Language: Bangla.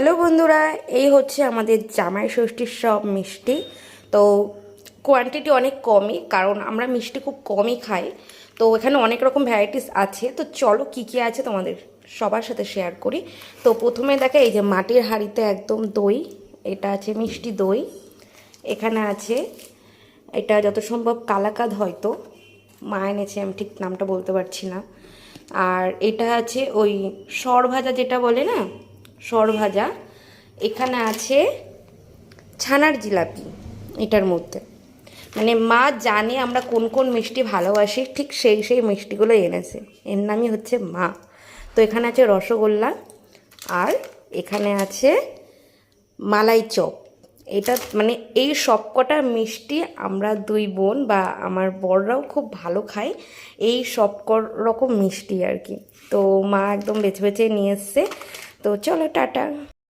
হ্যালো বন্ধুরা, এই হচ্ছে আমাদের জামাই ষষ্ঠীর সব মিষ্টি। তো কোয়ান্টিটি অনেক কমই, কারণ আমরা মিষ্টি খুব কমই খাই। তো এখানে অনেক রকম ভ্যারাইটিস আছে। তো চলো কি কি আছে তোমাদের সবার সাথে শেয়ার করি। তো প্রথমে দেখে এই যে মাটির হাঁড়িতে একদম দই, এটা আছে মিষ্টি দই। এখানে আছে এটা যত সম্ভব কালাকাঁদ, হয়তো মা এনেছে, আমি ঠিক নামটা বলতে পারছি না। আর এটা আছে ওই সর ভাজা, যেটা বলে না, সর ভাজা। এখানে আছে ছানার জিলাপি এটার মধ্যে। মানে মা জানে আমরা কোন কোন মিষ্টি ভালোবাসি, ঠিক সেই সেই মিষ্টিগুলো এনেছে। এর নামই হচ্ছে মা। তো এখানে আছে রসগোল্লা, আর এখানে আছে মালাই চপ। এটা মানে এই সব কটা মিষ্টি আমরা দুই বোন বা আমার বড়রাও খুব ভালো খায়, এই সব রকম মিষ্টি আর কি। তো মা একদম বেছে বেছে নিয়ে এসছে। তো চলো টাটা।